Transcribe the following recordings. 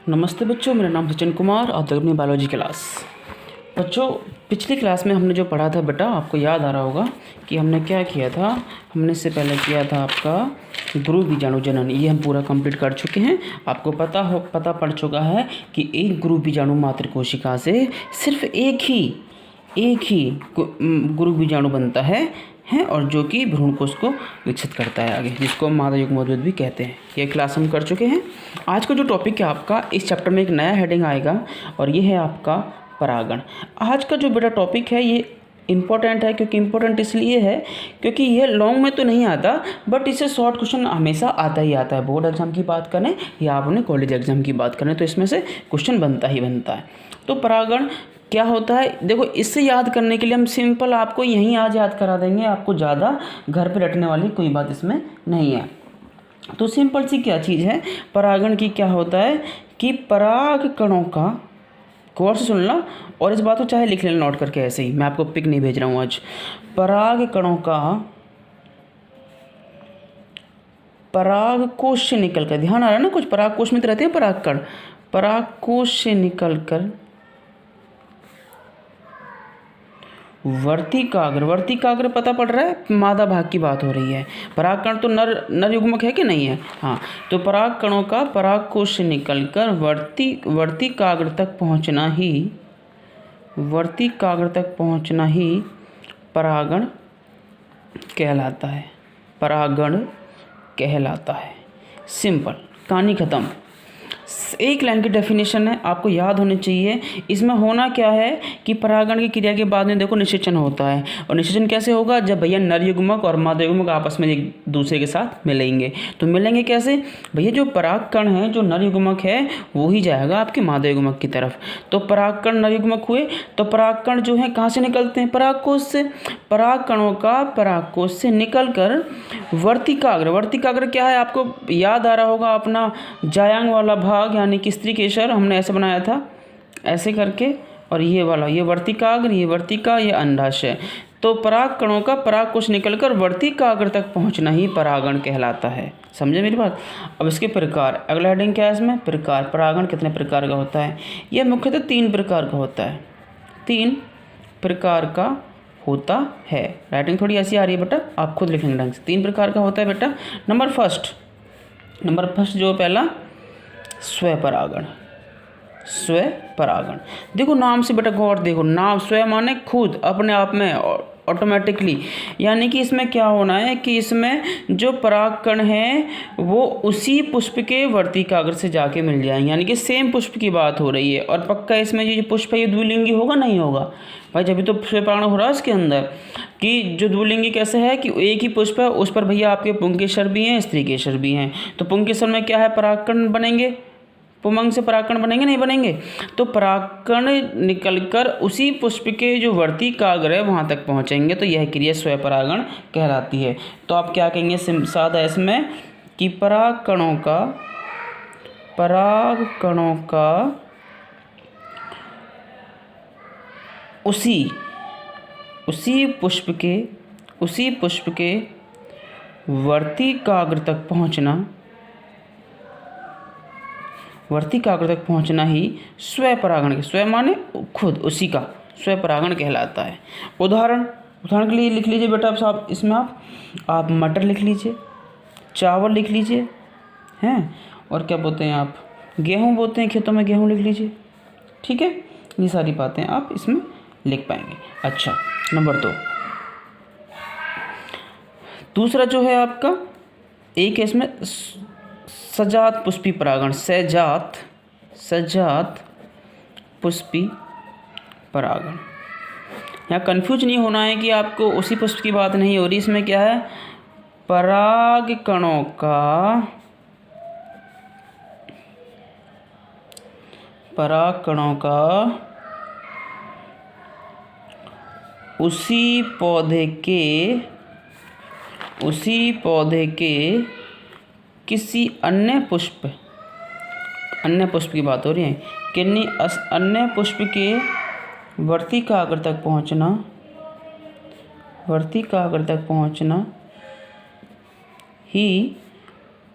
नमस्ते बच्चों, मेरा नाम सचिन कुमार। आप देख अपनी बायोलॉजी क्लास। बच्चों, पिछली क्लास में हमने जो पढ़ा था बेटा, आपको याद आ रहा होगा कि हमने क्या किया था। हमने इससे पहले किया था आपका गुरु बीजाणु जनन। ये हम पूरा कंप्लीट कर चुके हैं। आपको पता पड़ चुका है कि एक गुरु बीजाणु मात्र कोशिका से सिर्फ एक ही गुरु बीजाणु बनता है और जो कि भ्रूण कोश को विकसित करता है आगे, जिसको मादा युग्मोद्भिद भी कहते हैं। ये क्लास हम कर चुके हैं। आज का जो टॉपिक है आपका, इस चैप्टर में एक नया हेडिंग आएगा और ये है आपका परागण। आज का जो बेटा टॉपिक है ये इम्पोर्टेंट है। क्योंकि इम्पोर्टेंट इसलिए है क्योंकि ये लॉन्ग में तो नहीं आता, बट इससे शॉर्ट क्वेश्चन हमेशा आता ही आता है। बोर्ड एग्जाम की बात करें या आप अपने कॉलेज एग्जाम की बात करें तो इसमें से क्वेश्चन बनता ही बनता है। तो परागण क्या होता है, देखो इससे याद करने के लिए हम सिंपल आपको यहीं आज याद करा देंगे। आपको ज़्यादा घर पे रटने वाली कोई बात इसमें नहीं है। तो सिंपल सी क्या चीज़ है, परागण की क्या होता है कि पराग कणों का, गौर से सुनना और इस बात को चाहे लिख लेना नोट करके, ऐसे ही मैं आपको पिक नहीं भेज रहा हूँ आज। पराग कणों का पराग कोश से निकल कर, ध्यान आ रहा है ना, कुछ पराग कोश में तो रहते हैं पराग कण, पराग कोश से निकल कर वर्तिकाग्र पता पड़ रहा है, मादा भाग की बात हो रही है। परागकण तो नर युग्मक है कि नहीं है। हाँ, तो पराग कणों का पराग कोश से निकलकर वर्तिकाग्र तक पहुंचना ही परागण कहलाता है। सिंपल, कहानी खत्म। एक लाइन की डेफिनेशन है, आपको याद होनी चाहिए। इसमें होना क्या है कि परागण की क्रिया के बाद में देखो निषेचन होता है। और निषेचन कैसे होगा, जब भैया नर युग्मक और मादा युग्मक आपस में एक दूसरे के साथ मिलेंगे। तो मिलेंगे कैसे भैया, जो परागकण है जो नर युग्मक है वो ही जाएगा आपके मादा युग्मक की तरफ। तो परागकण नर युग्मक हुए तो परागकण जो है कहाँ से निकलते हैं, परागकोश से। परागकणों का परागकोश से निकलकर वर्तिकाग्र क्या है, आपको याद आ रहा होगा अपना जायांग वाला भाग यानी कि स्त्री केशर हमने ऐसे बनाया था, ऐसे करके, और ये वाला ये वर्तिकाग्र, ये वर्तिका, ये अंडाशय। तो पराग कणों का पराग कोश निकलकर वर्तिकाग्र तक पहुंचना ही परागण कहलाता है। समझे मेरी बात। अब इसके प्रकार, अगला हेडिंग क्या है इसमें, प्रकार। परागण कितने प्रकार का होता है, यह मुख्यतः 3 प्रकार का होता है। 3 प्रकार का होता है। राइटिंग थोड़ी ऐसी आ रही है बेटा, आप खुद लिखेंगे ढंग से। 3 प्रकार का होता है बेटा। नंबर फर्स्ट जो पहला, स्वपरागण। देखो नाम से बेटा गौर, देखो नाम स्व माने खुद, अपने आप में, ऑटोमेटिकली। यानी कि इसमें क्या होना है कि इसमें जो परागकण है वो उसी पुष्प के वर्तिकाग्र से जाके मिल जाएंगे। यानी कि सेम पुष्प की बात हो रही है। और पक्का इसमें ये जो पुष्प है ये द्विलिंगी होगा, नहीं होगा भाई, जब तो स्वपरागण हो रहा है इसके अंदर। कि जो द्विलिंगी कैसे है कि एक ही पुष्प है, उस पर भैया आपके पुंकेसर भी हैं, स्त्री केसर भी हैं। तो पुंकेसर में क्या है, परागकण बनेंगे, पुमंग से परागकण बनेंगे, नहीं बनेंगे। तो परागकण निकलकर उसी पुष्प के जो वर्तिकाग्र है वहाँ तक पहुँचेंगे। तो यह क्रिया स्वपरागण कहलाती है। तो आप क्या कहेंगे सादा इसमें कि परागकणों का उसी पुष्प के वर्तिकाग्र तक पहुंचना ही स्वपरागण, स्व माने खुद, उसी का स्वपरागण कहलाता है। उदाहरण के लिए लिख लीजिए बेटा साहब, इसमें आप मटर लिख लीजिए, चावल लिख लीजिए, हैं, और क्या बोलते हैं आप, गेहूं बोते हैं खेतों में, गेहूं लिख लीजिए। ठीक है, ये सारी बातें आप इसमें लिख पाएंगे। अच्छा, नंबर 2 दूसरा जो है आपका, एक है इसमें सजात पुष्पी परागण। सजात पुष्पी परागण। यहाँ कंफ्यूज नहीं होना है कि आपको उसी पुष्प की बात नहीं हो रही। इसमें क्या है, परागकणों का उसी पौधे के किसी अन्य पुष्प की बात हो रही है, किन्हीं अन्य पुष्प के वर्तिकाग्र तक पहुंचना ही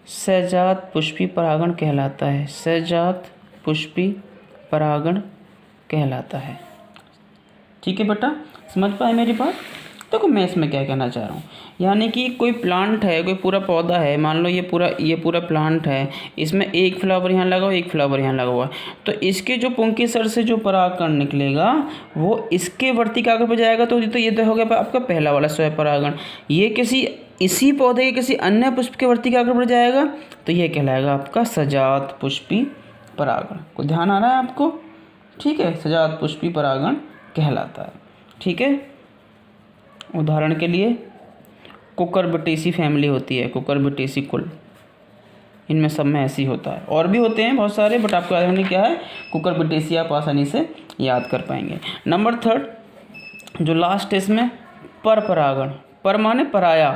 सहजात पुष्पी परागण कहलाता है। सहजात पुष्पी परागण कहलाता है। ठीक है बेटा, समझ पाए मेरी बात? देखो मैं इसमें क्या कहना चाह रहा हूँ, यानी कि कोई प्लांट है, कोई पूरा पौधा है, मान लो ये पूरा प्लांट है, इसमें एक फ्लावर यहाँ लगा हुआ, एक फ्लावर यहाँ लगा हुआ है, तो इसके जो पुंकेसर से जो परागकण निकलेगा वो इसके वर्ती कागज पर जाएगा। तो ये तो हो गया आपका पहला वाला स्वयं परागण। ये इसी पौधे के किसी अन्य पुष्प के वर्ती कागज पर जाएगा तो ये कहलाएगा आपका सजात पुष्पी परागण। को ध्यान आ रहा है आपको? ठीक है, सजात पुष्पी परागण कहलाता है। ठीक है, उदाहरण के लिए कुकुरबिटेसी फैमिली होती है, कुकुरबिटेसी कुल, इनमें सब में ऐसी होता है। और भी होते हैं बहुत सारे, बट आपको याद क्या है, कुकुरबिटेसी आप आसानी से याद कर पाएंगे। नंबर 3 जो लास्ट है इसमें पर परागण। पर माने पराया,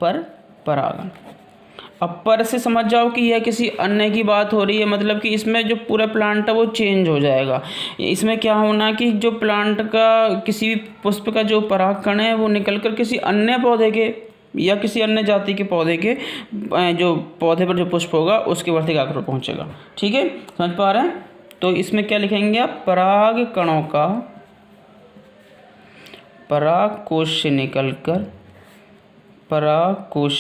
पर परागण। अब पर से समझ जाओ कि यह किसी अन्य की बात हो रही है, मतलब कि इसमें जो पूरा प्लांट है वो चेंज हो जाएगा। इसमें क्या होना कि जो प्लांट का किसी भी पुष्प का जो परागकण है वो निकलकर किसी अन्य पौधे के या किसी अन्य जाति के पौधे के जो पौधे पर जो पुष्प होगा उसके वर्ती कागज पर पहुंचेगा। ठीक है, समझ पा रहे हैं? तो इसमें क्या लिखेंगे आप, पराग कणों का पराग कोश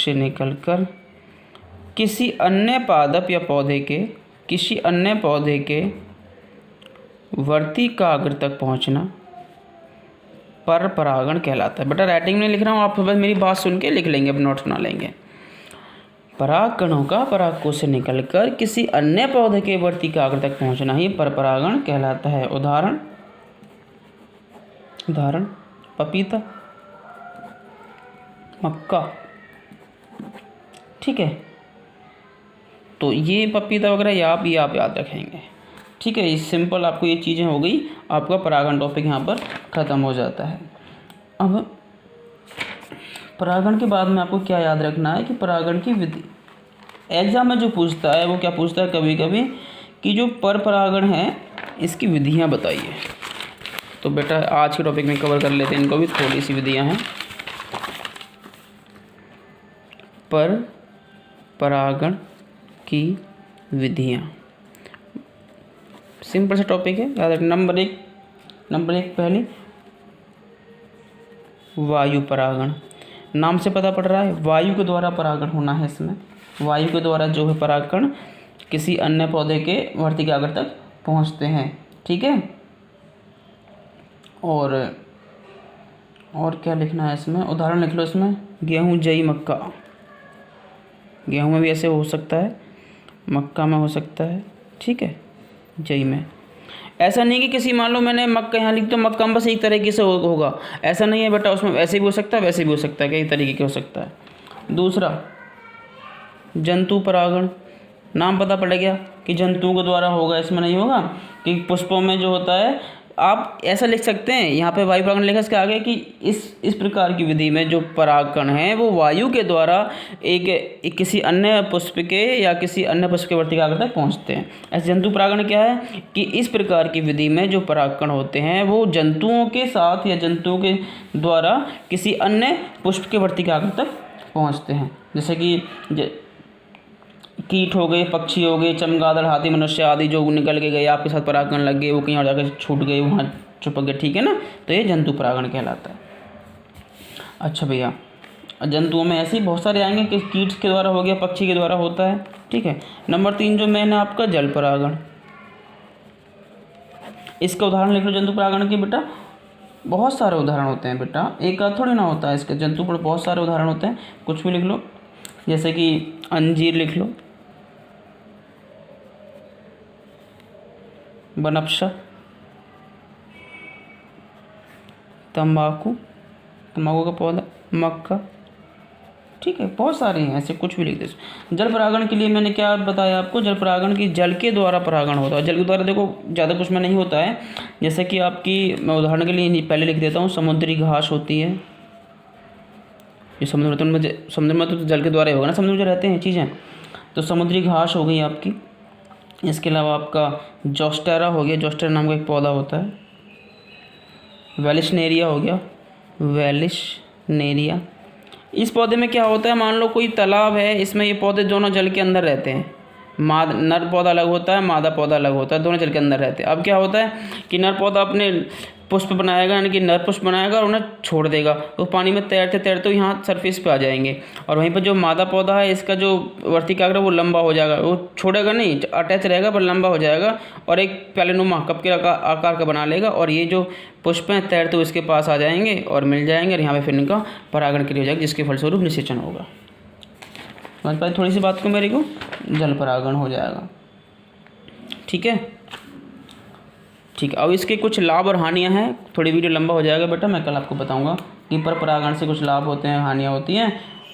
से निकलकर किसी अन्य पादप या किसी अन्य पौधे के वर्ती काग्र तक पहुंचना पर परागण कहलाता है। बेटा राइटिंग में लिख रहा हूँ, आप बस मेरी बात सुन के लिख लेंगे, अब नोट्स बना लेंगे। पराग कणों का परागकोश से निकलकर किसी अन्य पौधे के वर्ती काग्र तक पहुंचना ही पर परागण कहलाता है। उदाहरण पपीता, मक्का। ठीक है, तो ये पपीता वगैरह आप याद रखेंगे। ठीक है, सिंपल आपको ये चीज़ें हो गई, आपका परागण टॉपिक यहाँ पर ख़त्म हो जाता है। अब परागण के बाद में आपको क्या याद रखना है कि परागण की विधि, एग्जाम में जो पूछता है वो क्या पूछता है कभी कभी कि जो पर परागण है इसकी विधियाँ बताइए। तो बेटा आज के टॉपिक में कवर कर लेते हैं इनको भी, थोड़ी सी विधियाँ हैं। पर परागण की विधियाँ, सिंपल सा टॉपिक है, याद रखना। नंबर एक पहली वायु परागण। नाम से पता पड़ रहा है वायु के द्वारा परागण होना है इसमें। वायु के द्वारा जो है परागकण किसी अन्य पौधे के वर्ती काग्र तक पहुंचते हैं। ठीक है, और क्या लिखना है इसमें, उदाहरण लिख लो इसमें, गेहूँ, जई, मक्का। गेहूँ में भी ऐसे हो सकता है, मक्का में हो सकता है, ठीक है, जई में। ऐसा नहीं कि किसी मान लो मैंने मक्का यहाँ लिख तो मक्का में बस एक तरीके से होगा, ऐसा नहीं है बेटा। उसमें ऐसे भी हो सकता है, वैसे भी हो सकता है, कई तरीके के हो सकता है। दूसरा जंतु परागण। नाम पता पड़ गया कि जंतुओं के द्वारा होगा, इसमें नहीं होगा कि पुष्पों में जो होता है। आप ऐसा लिख सकते हैं, यहाँ पे वायु परागण लिखा, इसके आगे कि इस प्रकार की विधि में जो परागकण है वो वायु के द्वारा एक किसी अन्य पुष्प के या किसी अन्य पुष्प के वर्ती काग्र तक पहुँचते हैं। ऐसे जंतु परागण क्या है कि इस प्रकार की विधि में जो परागकण होते हैं वो जंतुओं के साथ या जंतुओं के द्वारा किसी अन्य पुष्प के वर्ती काग्र तक पहुँचते हैं। जैसे कि कीट हो गए, पक्षी हो गए, चमगादड़, हाथी, मनुष्य आदि जो निकल के गए, आपके साथ परागकण लग गए, वो कहीं और जाकर छूट गए, वहाँ छुपक गए। ठीक है ना, तो ये जंतु परागण कहलाता है। अच्छा भैया, जंतुओं में ऐसे ही बहुत सारे आएंगे कि कीट के द्वारा हो गया, पक्षी के द्वारा होता है। ठीक है, नंबर 3 जो मैंने आपका जल परागण, इसका उदाहरण लिख लो जंतु परागण के। बेटा बहुत सारे उदाहरण होते हैं बेटा, एक आध थोड़ी ना होता है इसके, जंतु पर बहुत सारे उदाहरण होते हैं। कुछ भी लिख लो, जैसे कि अंजीर लिख लो, बनफशा, तंबाकू का पौधा, मक्का। ठीक है, बहुत सारे हैं ऐसे, कुछ भी लिख दो। जल परागण के लिए मैंने क्या बताया आपको, जल परागण की जल के द्वारा परागण होता है। जल के द्वारा देखो ज़्यादा कुछ में नहीं होता है, जैसे कि आपकी, मैं उदाहरण के लिए पहले लिख देता हूँ, समुद्री घास होती है। ये समुद्र में तो जल के द्वारा ही होगा ना, समुद्र में जो रहते हैं चीज़ें, तो समुद्री घास हो गई आपकी। इसके अलावा आपका जोस्टेरा हो गया, जोस्टेरा नाम का एक पौधा होता है। वेलिशनेरिया हो गया, वेलिशनेरिया। इस पौधे में क्या होता है, मान लो कोई तालाब है, इसमें ये पौधे दोनों जल के अंदर रहते हैं। नर पौधा अलग होता है, मादा पौधा अलग होता है, दोनों जल के अंदर रहते हैं। अब क्या होता है कि नर पौधा अपने पुष्प बनाएगा, यानी कि नर पुष्प बनाएगा और उन्हें छोड़ देगा, तो पानी में तैरते तैरते यहाँ सरफेस पे आ जाएंगे। और वहीं पर जो मादा पौधा है, इसका जो वर्तिकाग्र वो लंबा हो जाएगा, वो छोड़ेगा नहीं, अटैच रहेगा पर लंबा हो जाएगा और एक प्यालेनुमा कप के आकार का बना लेगा। और ये जो पुष्प हैं तैरते हुए इसके पास आ जाएंगे और मिल जाएंगे, और यहाँ पर फिर इनका परागण क्रिया हो जाएगी, जिसके फलस्वरूप निषेचन होगा। समझ पाए थोड़ी सी बात को मेरे को? जल परागण हो जाएगा। ठीक है, ठीक है। अब इसके कुछ लाभ और हानियां हैं, थोड़ी वीडियो लंबा हो जाएगा बेटा, मैं कल आपको बताऊंगा कि पर परागण से कुछ लाभ होते हैं, हानियां होती हैं,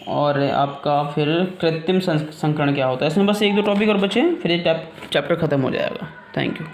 और आपका फिर कृत्रिम संकरण क्या होता है। इसमें बस 1-2 टॉपिक और बचे हैं, फिर ये चैप्टर ख़त्म हो जाएगा। Thank you.